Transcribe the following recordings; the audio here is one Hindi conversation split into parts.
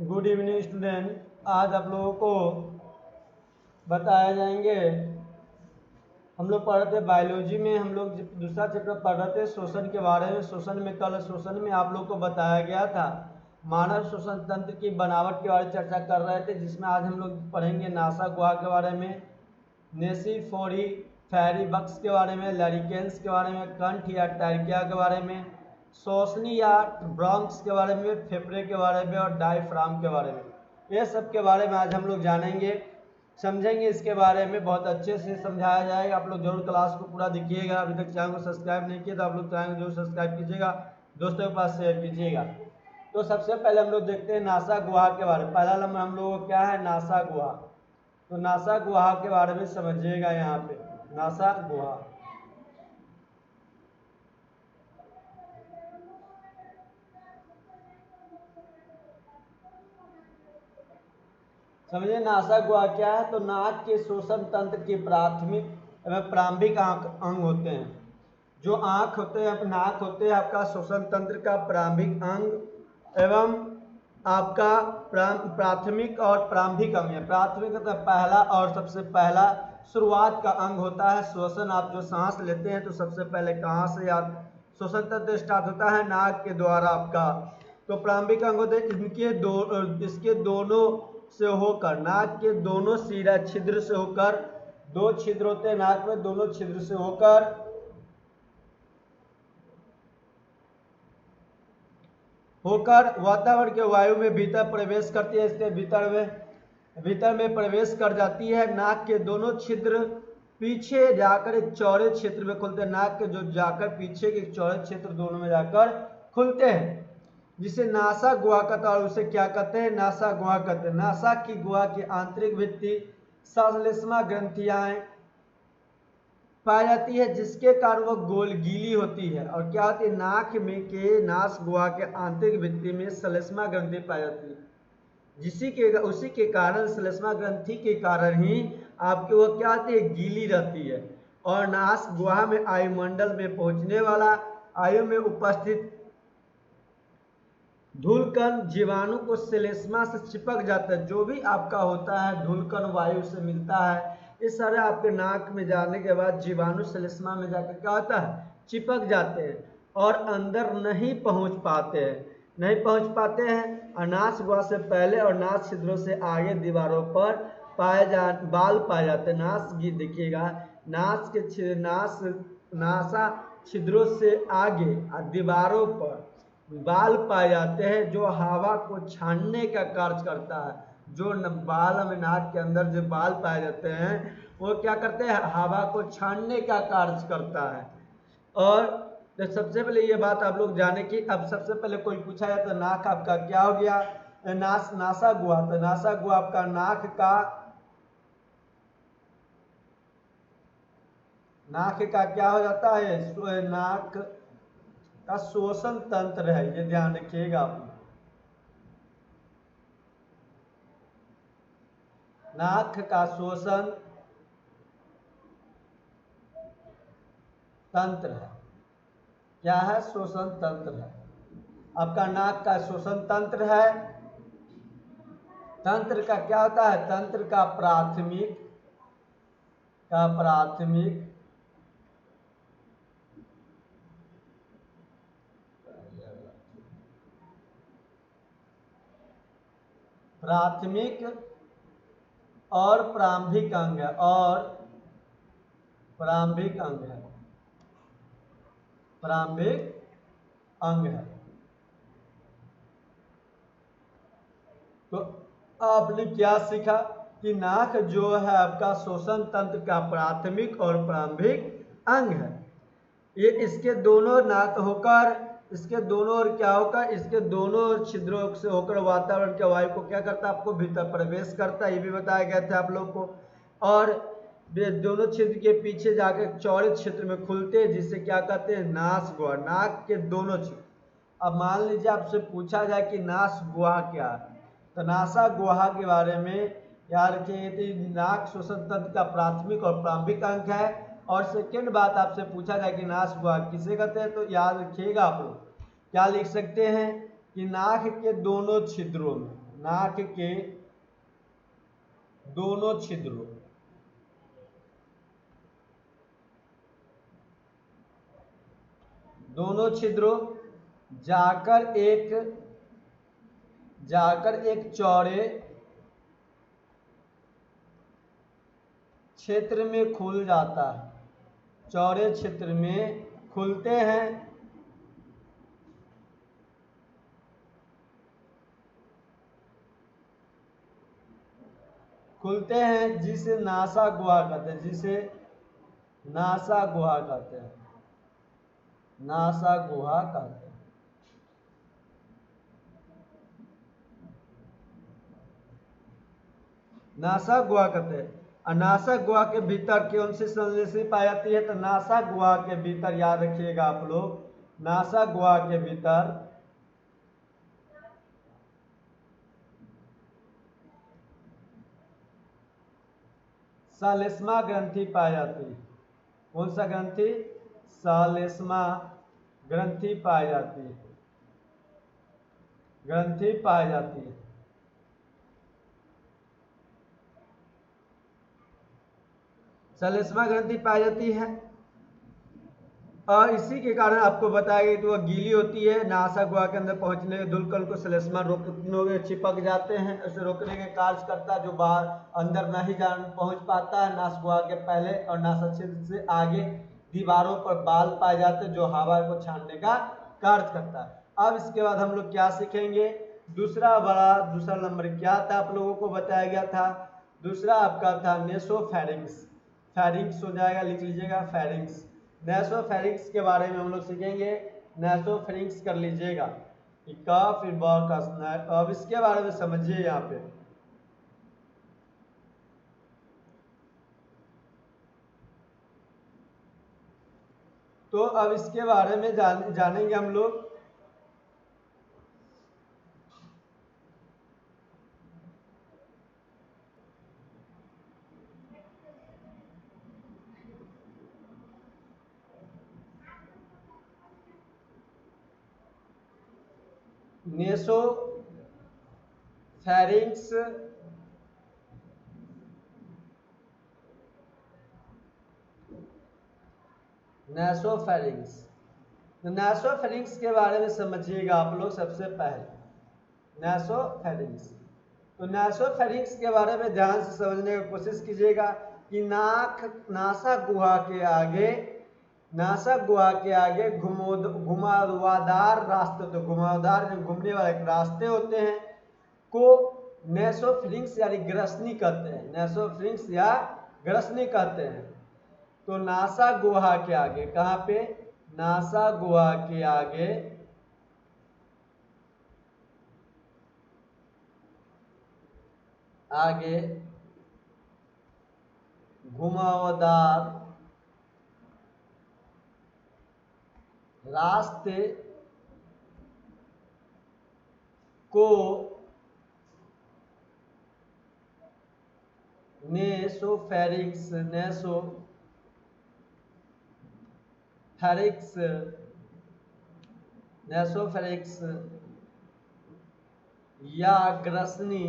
Good evening student. आज आप लोगों को बताया जाएंगे, हम लोग पढ़ रहे थे बायोलॉजी में, हम लोग दूसरा चैप्टर पढ़ रहे थे शोषण के बारे में। शोषण में कल शोषण में आप लोग को बताया गया था मानव शोषण तंत्र की बनावट के बारे में चर्चा कर रहे थे, जिसमें आज हम लोग पढ़ेंगे नासा गुहा के बारे में, नेसीफोरी फैरी बक्स के बारे में, लैरिकेंस के बारे में, कंठ या टैर्किया के बारे में, शोषणी या ब्रोंक्स के बारे में, फेफड़े के बारे में और डायफ्राम के बारे में। ये सब के बारे में आज हम लोग जानेंगे, समझेंगे। इसके बारे में बहुत अच्छे से समझाया जाएगा। आप लोग जरूर क्लास को पूरा देखिएगा। अभी तक चैनल को सब्सक्राइब नहीं किया तो आप लोग चैनल को जरूर सब्सक्राइब कीजिएगा, दोस्तों के पास शेयर कीजिएगा। तो सबसे पहले हम लोग देखते हैं नासा गुहा के बारे में। पहला नंबर हम लोगों को क्या है, नासा गुहा। तो नासा गुहा के बारे में समझिएगा। यहाँ पे नासा गुहा, समझिए नासा गुहा क्या है। तो नाक के शोषण तंत्र की प्राथमिक एवं प्रारंभिक अंग होते हैं। जो आँख होते हैं, नाक होते हैं आपका शोषण तंत्र का प्रारंभिक अंग एवं आपका प्राथमिक और प्रारंभिक अंग है। प्राथमिक मतलब पहला और सबसे पहला शुरुआत का अंग होता है। श्वसन, आप जो सांस लेते हैं तो सबसे पहले कहाँ से आप श्वसन तंत्र स्टार्ट होता है, नाक के द्वारा आपका। तो प्रारंभिक अंग होते हैं इसके दोनों से होकर, नाक के दोनों शिरा छिद्र से होकर, दो छिद्र होते हैं नाक में, दोनों छिद्र से होकर वातावरण के वायु में भीतर प्रवेश करती है। इसके भीतर में प्रवेश कर जाती है। नाक के दोनों छिद्र पीछे जाकर एक चौड़े क्षेत्र में खुलते हैं। नाक के जो जाकर पीछे के चौड़े क्षेत्र दोनों में जाकर खुलते हैं, जिसे नासा गुहा कहता है। और उसे क्या कहते हैं, नासा गुहा कहते हैं। नासा की गुहा की आंतरिक भित्ति श्लेष्मा ग्रंथियां पाई जाती है, जिसके कारण वह गोल गीली होती है। और क्या होती है, नाक में के नास गुहा के आंतरिक भित्ति में श्लेष्मा ग्रंथि पाई जाती है, उसी के कारण श्लेष्मा ग्रंथि के कारण ही आपके वो क्या होती है, गीली रहती है। और नास गुहा में वायुमंडल में पहुंचने वाला आयु में उपस्थित धूलकण जीवाणु को श्लेष्मा से चिपक जाता है। जो भी आपका होता है धूलकण वायु से मिलता है, ये सारे आपके नाक में जाने के बाद जीवाणु श्लेष्मा में जाकर क्या होता है, चिपक जाते हैं और अंदर नहीं पहुंच पाते हैं। और नास गुहा से पहले और नास छिद्रों से आगे दीवारों पर बाल पाए जाते हैं। देखिएगा, नासा छिद्रों से आगे दीवारों पर बाल पाए जाते हैं, जो हवा को छानने का कार्य करता है। जो बाल में नाक के अंदर जो बाल पाए जाते हैं वो क्या करते हैं, हवा को छानने का कार्य करता है। और तो सबसे पहले ये बात आप लोग जाने की। अब सबसे पहले कोई पूछा जाए तो नाक आपका क्या हो गया, नासा गुहा। तो नासा गुहा आपका नाक का क्या हो जाता है, नाक का श्वसन तंत्र है। ये ध्यान रखिएगा आप। नाक का श्वसन तंत्र है। क्या है, श्वसन तंत्र है आपका। नाक का श्वसन तंत्र है। तंत्र का क्या होता है, तंत्र का प्राथमिक और प्रारंभिक अंग है। प्रारंभिक अंग है। तो आपने क्या सीखा कि नाक जो है आपका श्वसन तंत्र का प्राथमिक और प्रारंभिक अंग है। ये इसके दोनों नाक होकर, इसके दोनों ओर क्या होकर, इसके दोनों छिद्रों से होकर वातावरण के वायु को क्या करता है, आपको भीतर प्रवेश करता है। ये भी बताया गया था आप लोग को। और दोनों छिद्र के पीछे जाकर चौड़े क्षेत्र में खुलते हैं, जिसे क्या कहते हैं, नास गुहा। नाक के दोनों छिद्र। अब मान लीजिए आपसे पूछा जाए कि नास गुहा क्या है, तो नासा गुहा के बारे में याद रखिए, नाक श्वसन तंत्र का प्राथमिक और प्रारंभिक अंग है। और सेकेंड बात आपसे पूछा जाए कि नास गुहा किसे कहते हैं, तो याद रखिएगा आप लोग क्या लिख सकते हैं कि नाक के दोनों छिद्रों में, नाक के दोनों छिद्रों, दोनों छिद्रों जाकर एक चौड़े क्षेत्र में खुल जाता है, चौड़े क्षेत्र में खुलते हैं, जिसे नासा गुहा कहते हैं, जिसे नासा गुहा कहते हैं, नासा गुहा कहते हैं। नासा गुहा कहते हैं। नासा गुहा के भीतर कौन सी संश्लेषणी पाई जाती है? तो नासा गुहा के भीतर, याद रखिएगा आप लोग, नासा गुहा के भीतर सालेस्मा ग्रंथि पाई जाती है। कौन सा ग्रंथि? सालेस्मा ग्रंथि पाई जाती है, ग्रंथि पाई जाती है। सालेस्मा ग्रंथि पाई जाती है और इसी के कारण आपको बताया गया कि वह गीली होती है। नासा गुहा के अंदर पहुंचने के धूलकण को सालेस्मा रोकने चिपक जाते हैं, उसे रोकने के कार्य करता है, जो बाहर अंदर नहीं पहुंच पाता है नासा गुहा के पहले, और नासा छिद्र से आगे दीवारों पर बाल पाए जाते हैं जो हवा को छानने का कार्य करता है। अब इसके बाद हम लोग क्या सीखेंगे? दूसरा नंबर क्या था आप लोगों को बताया गया था? दूसरा आपका था नेसोफेरिंक्स। फेरिंक्स हो जाएगा, लिख लीजिएगा फेरिंक्स। नेसोफेरिंक्स के बारे में हम लोग सीखेंगे। नेसोफेरिंक्स कर लीजिएगा, का फिर ब का। अब इसके बारे में समझिए यहाँ पे। तो अब इसके बारे में जानेंगे हम लोग। नेसोफेरिंक्स नेसोफेरिंक्स तो नेसोफेरिंक्स के बारे में समझिएगा आप लोग। सबसे पहले नेसोफेरिंक्स, तो नेसोफेरिंक्स के बारे में ध्यान से समझने की कोशिश कीजिएगा कि नासा गुहा के आगे घुमावदार रास्ते, तो घुमावदार जो घूमने वाले रास्ते होते हैं को नेसोफेरिंक्स यानी ग्रसनी कहते हैं, नेसोफेरिंक्स या ग्रसनी कहते हैं। तो नासा गुहा के आगे, कहाँ पे? नासा गुहा के आगे घुमावदार रास्ते को नेसोफेरिंक्स या ग्रसनी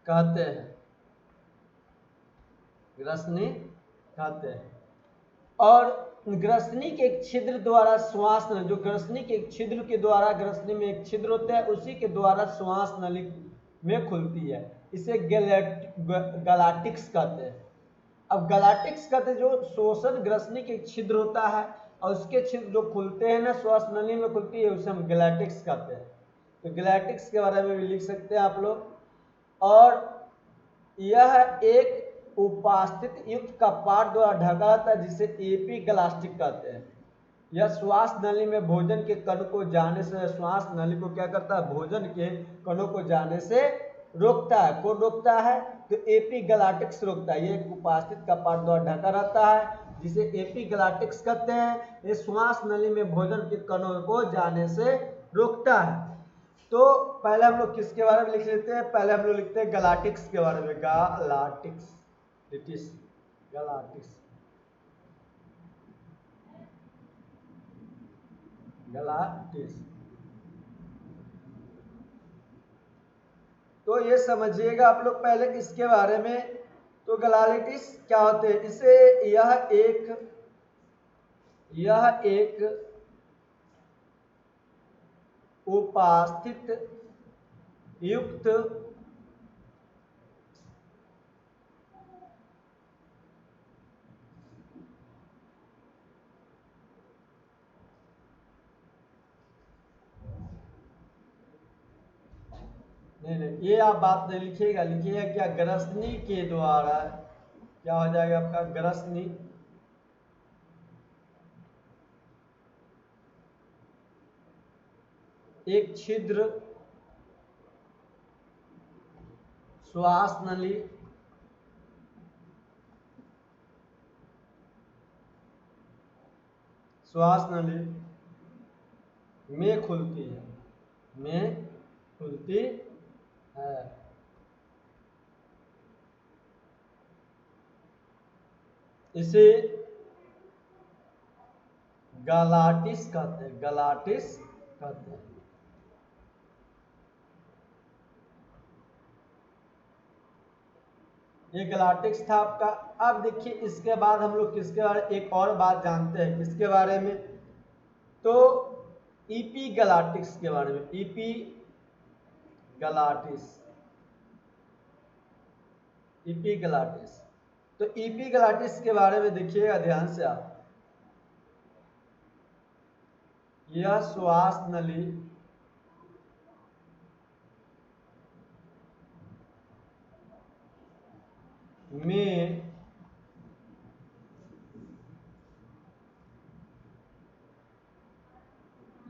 कहते हैं, ग्रसनी कहते हैं। और ग्रसनी के एक छिद्र द्वारा श्वास नली, जो ग्रसनी के एक छिद्र के द्वारा, ग्रसनी में एक छिद्र होता है, उसी के द्वारा श्वास नली में खुलती है। इसे गलाटिक्स कहते हैं। अब गलाटिक्स कहते हैं जो शोषण ग्रसनी के छिद्र होता है और उसके छिद्र जो खुलते हैं ना, श्वास नली में खुलती है, उसे हम गलाटिक्स कहते हैं। तो गलाटिक्स के बारे में भी लिख सकते हैं आप लोग। और यह एक उपास्थित युक्त कपाट द्वारा ढका रहता है जिसे एपीग्लास्टिक कहते हैं। यह श्वास नली में भोजन के कणों को जाने से, श्वास नली को क्या करता है? भोजन के कणों को जाने से रोकता है। कौन रोकता है? तो एपीग्लाटिक्स रोकता है। ये एक उपास्थित कपाट द्वारा ढका रहता है जिसे एपीग्लाटिक्स कहते हैं। ये श्वास नली में भोजन के कणों को जाने से रोकता है। तो पहले हम लोग किसके बारे में लिख लेते हैं? पहले हम लोग लिखते हैं गलाटिक्स के बारे में। गलाटिक्स, गलाटिक्स। ग्लाटिस। तो ये समझिएगा आप लोग पहले इसके बारे में। तो ग्लाटिस क्या होते हैं? इसे यह एक उपास्थित युक्त नहीं, ये आप बात नहीं लिखिएगा, लिखिएगा क्या? ग्रसनी के द्वारा। क्या हो जाएगा आपका? ग्रसनी। एक छिद्र श्वास नली में खुलती है, में खुलती है। इसे ग्लाटिस कहते हैं, ग्लाटिस कहते हैं। ये ग्लाटिक्स था आपका। अब देखिए इसके बाद हम लोग किसके बारे में एक और बात जानते हैं, किसके बारे में? तो इपीग्लाटिक्स के बारे में। इपीग्लाटिस। तो इपीग्लाटिस के बारे में देखिएगा ध्यान से आप। यह श्वास नली में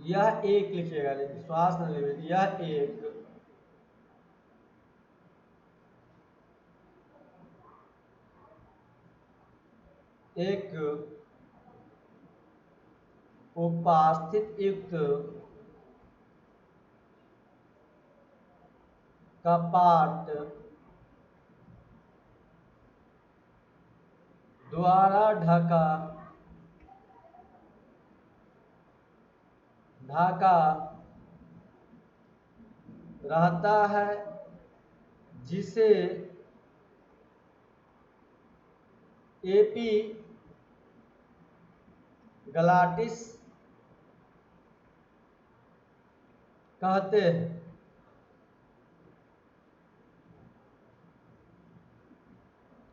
यह एक लिखिएगा, श्वास नली में यह एक उपास्थित युक्त कपाट द्वारा ढका रहता है, जिसे एपीग्लाटिस कहते हैं।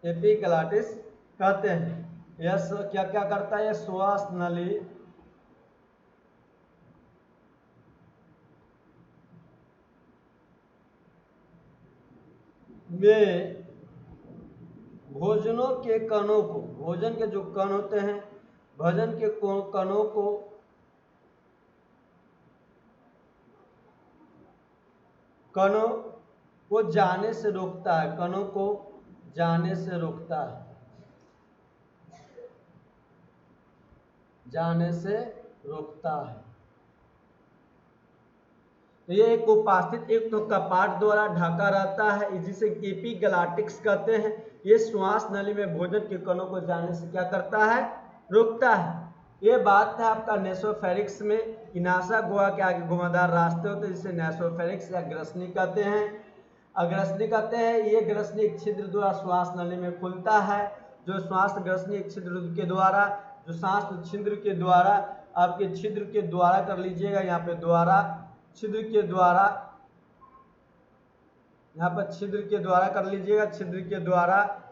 एपीग्लाटिस कहते हैं। यह क्या क्या करता है? यह श्वास नली में भोजनों के कणों को, भोजन के जो कण होते हैं, भोजन के कणों को जाने से रोकता है, कणों को जाने से रोकता है, जाने से रोकता है। तो ये एक उपास्थित एक तो कपाट द्वारा ढका रहता है, जिसे एपीग्लाटिक्स कहते हैं। ये श्वास नली में भोजन के कणों को जाने से क्या करता है? रोकता है। ये बात था आपका नेसोफेरिक्स में। इनासा गुहा के आगे घुमावदार रास्ते होते हैं, जिसे नेसोफेरिक्स या ग्रसनी कहते हैं। अग्रसनी कहते हैं। ये ग्रसनी एक छिद्र द्वारा श्वास नली में खुलता है। जो श्वास ग्रसनी एक छिद्र के द्वारा, जो सांस छिद्र के द्वारा, आपके छिद्र के द्वारा कर लीजिएगा, यहाँ पे द्वारा, छिद्र के द्वारा, यहाँ पर छिद्र के द्वारा कर लीजिएगा, छिद्र के द्वारा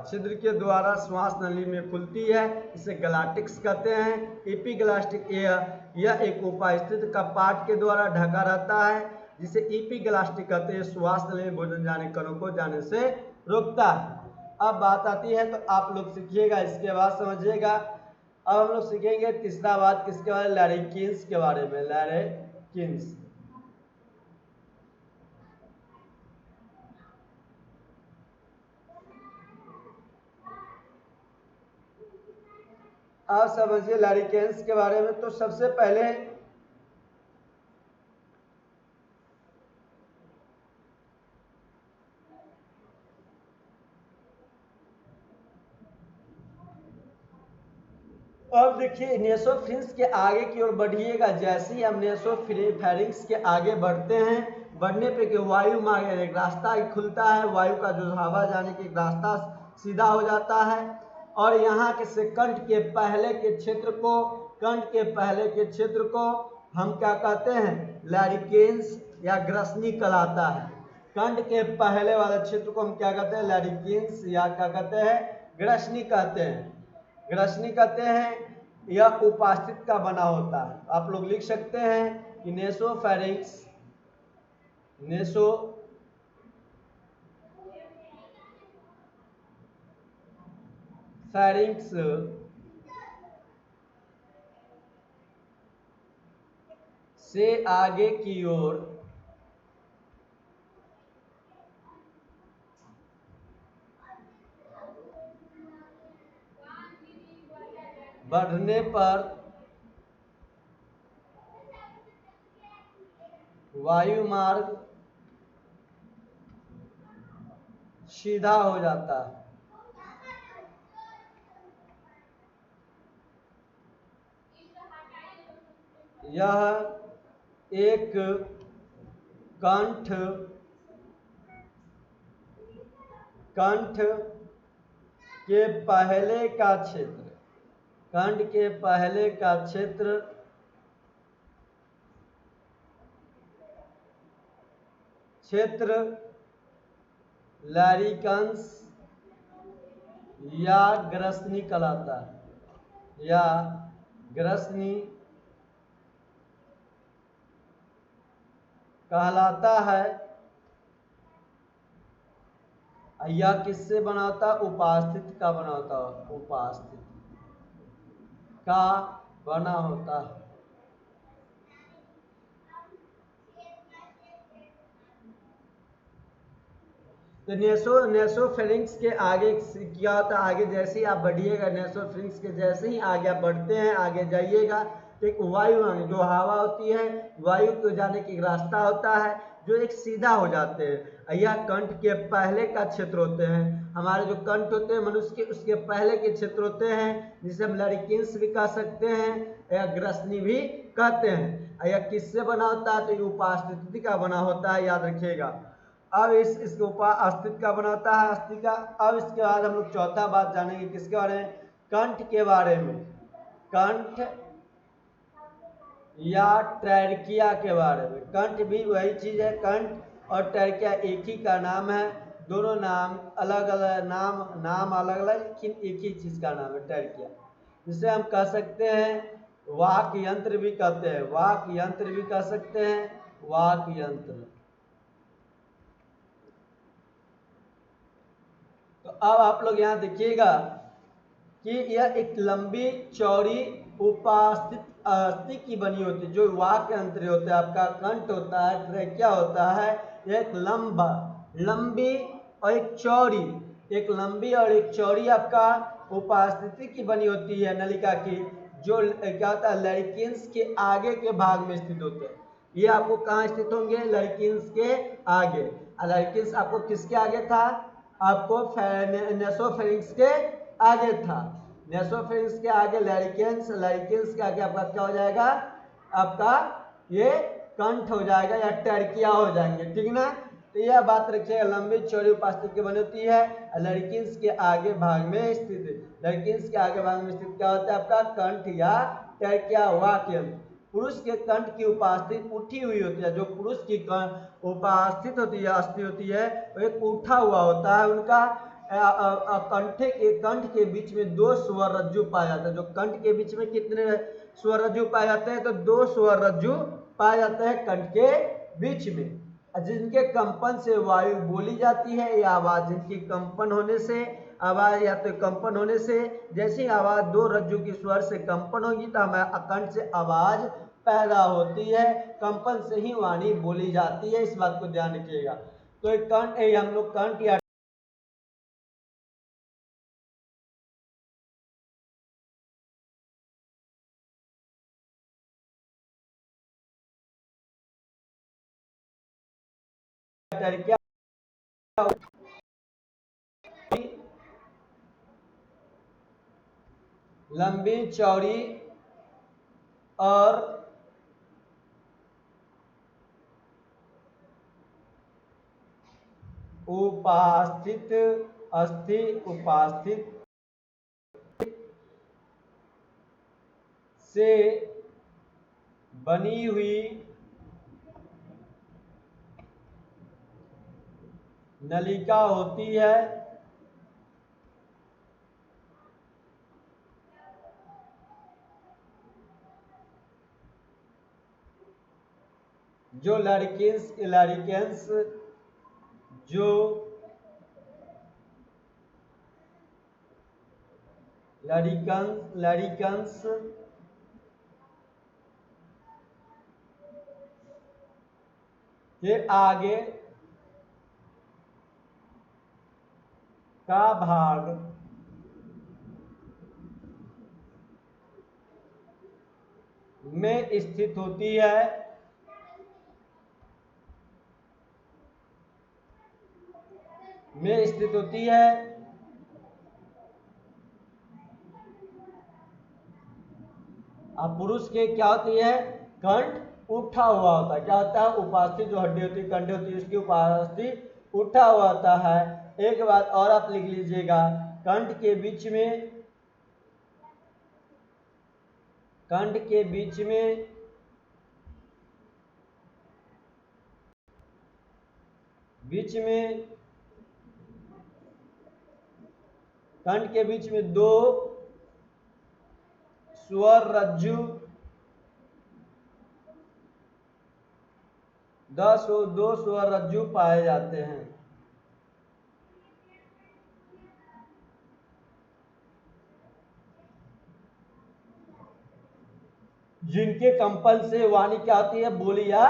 छिद्र के द्वारा श्वास नली में खुलती है। इसे ग्लाटिक्स कहते हैं। एपीग्लास्टिक यह एक उपास्थित कपाट के द्वारा ढका रहता है, जिसे एपीग्लास्टिक कहते हैं। श्वास नली में भोजन जाने कणों को जाने से रोकता है। अब बात आती है, तो आप लोग सीखिएगा, इसके बाद समझिएगा। अब हम लोग सीखेंगे तीसरा बात किसके बारे में? लैरिकिन्स के बारे में। लैरिकिन्स। आप समझिए लैरिकिन्स के बारे में। तो सबसे पहले अब देखिए नेसोफिरिंक्स के आगे की ओर बढ़िएगा, जैसे ही हम नेसोफिरिंक्स के आगे बढ़ते हैं, बढ़ने पे कि वायु मार्ग एक रास्ता खुलता है, वायु का जो हवा जाने के रास्ता सीधा हो जाता है। और यहाँ के से कंठ के पहले के क्षेत्र को हम क्या कहते हैं, लैरिकेंस या ग्रसनी कहलाता है। कंठ के पहले वाले क्षेत्र को हम क्या कहते हैं, लैरिकेंस या क्या कहते हैं, ग्रसनी कहते हैं। यह उपास्थित का बना होता है। आप लोग लिख सकते हैं कि नेसोफेरिंक्स से आगे की ओर बढ़ने पर वायु मार्ग सीधा हो जाता है। यह एक कंठ के पहले का क्षेत्र लैरिकन्स या ग्रसनी कहलाता है। यह किससे बना होता है, उपास्थित का बना होता है। तो नेसोफेरिंक्स के आगे क्या होता है, आगे जैसे ही आप बढ़िएगा, नेसोफेरिंक्स के जैसे ही आगे आप बढ़ते हैं, आगे जाइएगा तो एक वायु जो हवा होती है, वायु को जाने की रास्ता होता है, जो एक सीधा हो जाते हैं। यह कंठ के पहले का क्षेत्र होते हैं। हमारे जो कंठ होते हैं मनुष्य के, उसके पहले के क्षेत्र होते हैं, जिसे हम लैरिकिन्स भी कह सकते हैं या ग्रसनी भी कहते हैं। यह किससे बना होता है, तो ये उपास्थिति का बना होता है, याद रखिएगा। अब इसके ऊपर अस्तित्व का बनाता है, अस्थिति का। अब इसके बाद हम लोग चौथा बात जानेंगे, किसके बारे में, कंठ के बारे में। कंठ या ट्रैकिया के बारे में। कंठ भी वही चीज है, कंठ और ट्रैकिया एक ही का नाम है। दोनों नाम अलग अलग, नाम अलग अलग, लेकिन एक ही चीज का नाम है, ट्रैकिया। जिसे हम कह सकते हैं वाक यंत्र भी कहते हैं, वाक यंत्र भी कह सकते हैं, वाक यंत्र। तो अब आप लोग यहाँ देखिएगा कि यह एक लंबी चौड़ी उपास्थित अस्थि की बनी होती है, जो वाक यंत्र होता है, आपका कंठ होता है, ट्रैकिया होता है। यह एक लंबी और एक चौड़ी आपका उपास्थिति की बनी होती है नलिका की, जो क्या होता है, लैरिकिन्स के आगे के भाग में स्थित होते हैं। ये आपको कहाँ स्थित होंगे, लैरिकिन्स के आगे। लैरिकिन्स आपको किसके आगे था, आपको नेसोफेरिंक्स के आगे था। नेसोफेरिंक्स के आगे लैरिकिन्स के आगे आपका क्या हो जाएगा, आपका ये कंठ हो जाएगा या टर्किया हो जाएंगे, ठीक ना। तो यह बात रखिएगा, लंबी चौड़ी उपास्थिति की बनी होती है, लैरिकिन्स के आगे भाग में स्थित। लैरिकिन्स के आगे भाग में स्थित क्या होता है, आपका कंठ या टर्किया वाक्य। पुरुष के कंठ की उपास्थिति उठी हुई होती है, जो पुरुष की उपास्थित होती है, अस्थि होती है, वो एक उठा हुआ होता है। उनका कंठ के बीच में 2 स्वर रज्जु पाया जाता है। जो कंठ के बीच में कितने स्वर रज्जु पाए जाते हैं, तो 2 स्वर रज्जु पाए जाते हैं कंठ के बीच में, जिनके कंपन से वायु बोली जाती है या आवाज। जिनकी कंपन होने से आवाज, या तो कंपन होने से, जैसी आवाज 2 रज्जु की स्वर से कंपन होगी तो हमारे कंठ से आवाज पैदा होती है, कंपन से ही वाणी बोली जाती है। इस बात को ध्यान रखिएगा। तो एक कंठ, हम लोग कंठ या क्या लंबी चौड़ी और उपास्थित अस्थि उपास्थित से बनी हुई नलिका होती है, जो लैरिकेंस जो लैरिकन्स के आगे का भाग में स्थित होती है, अब पुरुष के क्या होती है, कंठ उठा हुआ होता है। क्या होता है, उपास्थि जो हड्डी होती है, कंठ होती है, उसकी उपास्थि उठा हुआ होता है। एक बात और आप लिख लीजिएगा, कंठ के बीच में कंठ के बीच में कंठ के बीच में दो स्वर रज्जु दो स्वर रज्जु पाए जाते हैं, जिनके कंपन से वाणी क्या होती है, बोली या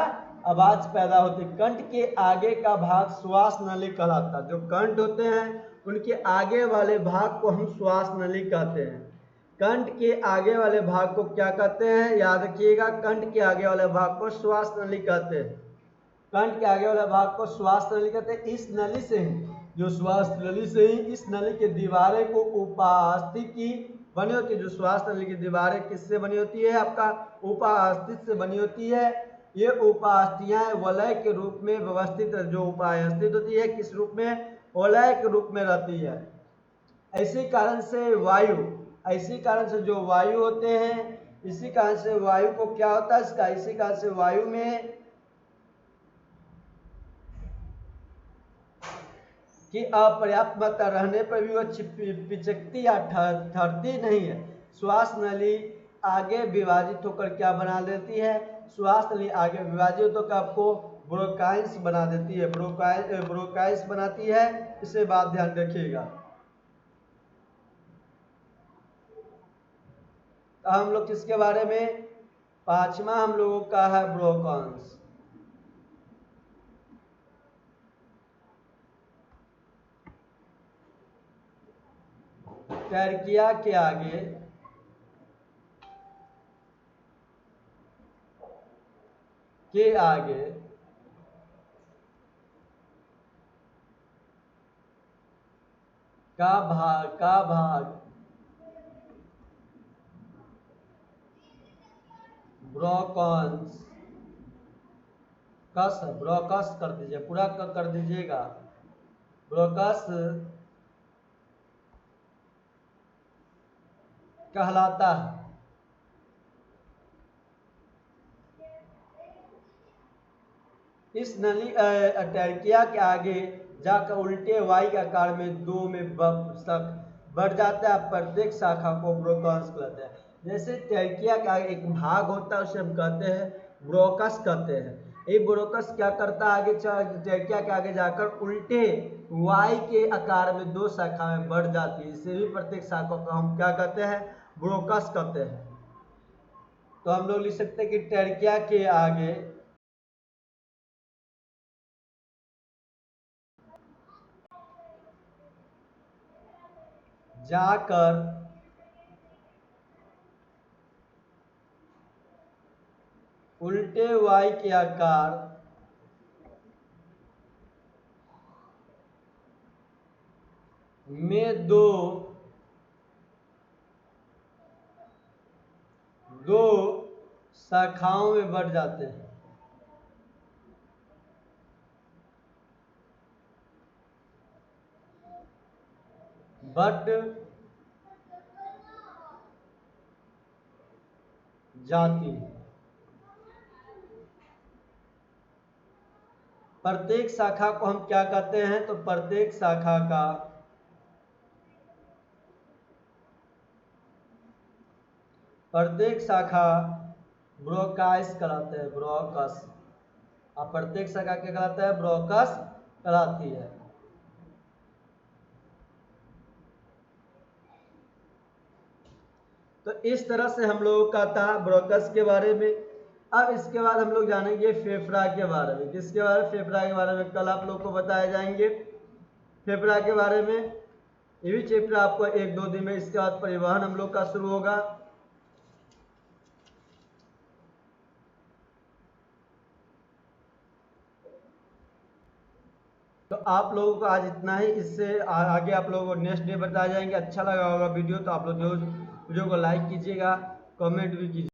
आवाज पैदा होती है। कंठ के आगे का भाग श्वास नली कहलाता है। जो कंठ होते हैं उनके आगे वाले भाग को हम श्वास नली कहते हैं। कंठ के आगे वाले भाग को क्या कहते हैं, याद रखिएगा, कंठ के आगे वाले भाग को श्वास नली कहते हैं। कंठ के आगे वाले भाग को श्वास नली कहते हैं। इस नली से ही इस नली के दीवारें को उपास्थि की बनी होती है। जो श्वास नली की दीवारें किससे बनी होती है, आपका उपास्थित से बनी होती है। ये उपास्थियां वलय के रूप में व्यवस्थित, जो उपास्थित होती है किस रूप में, वलय के रूप में रहती है। इसी कारण से जो वायु होते हैं, इसी कारण से वायु को क्या होता है इसका, इसी कारण से वायु में कि अपर्याप्त मात्रा रहने पर भी वह पिचकती या ठहरती नहीं है। श्वास नली आगे विभाजित होकर क्या बना देती है, श्वास नली आगे विभाजित होकर आपको ब्रोंकाइल्स बना देती है, ब्रोंकाइल्स बनाती है। इसे बात ध्यान रखिएगा। तो हम लोग किसके बारे में, पांचवा हम लोगों का है ब्रोंकाइल्स। ट्रैकिया के आगे का भाग ब्रोंकस कर दीजिए, पूरा कर दीजिएगा, ब्रोंकस कहलाता है। इस नली ट्रैकिया के आगे जाकर उल्टे वाई के आकार में दो में बढ़ जाता है। प्रत्येक शाखा को ब्रोंकस कहते हैं। जैसे ट्रैकिया का एक भाग होता है उसे हम कहते हैं ब्रोंकस कहते हैं। ये ब्रोंकस क्या करता है, आगे ट्रैकिया के आगे जाकर उल्टे वाई के आकार में दो शाखा में बढ़ जाती है। इसे भी प्रत्येक शाखा को हम क्या कहते हैं, ब्रोंकस कहते हैं। तो हम लोग लिख सकते हैं कि ट्रैकिया के आगे जाकर उल्टे वाई के आकार में दो दो शाखाओं में बढ़ जाते हैं। बट जाती प्रत्येक शाखा को हम क्या कहते हैं? तो प्रत्येक शाखा ब्रोकास कहलाते हैं, ब्रोकस। अब प्रत्येक शाखा क्या कहलाता है? ब्रोकस कहलाती है। तो इस तरह से हम लोगों का था ब्रोकस के बारे में। अब इसके बाद हम लोग जानेंगे फेफड़ा के बारे में। किसके बारे में? फेफड़ा के बारे में कल आप लोग को बताए जाएंगे फेफड़ा के बारे में। ये भी चैप्टर आपको 1-2 दिन में। इसके बाद परिवहन हम लोग का शुरू होगा। तो आप लोगों को आज इतना ही। इससे आगे आप लोगों को नेक्स्ट डे बताए जाएंगे। अच्छा लगा होगा वीडियो तो आप लोग वीडियो को लाइक कीजिएगा, कमेंट भी कीजिए।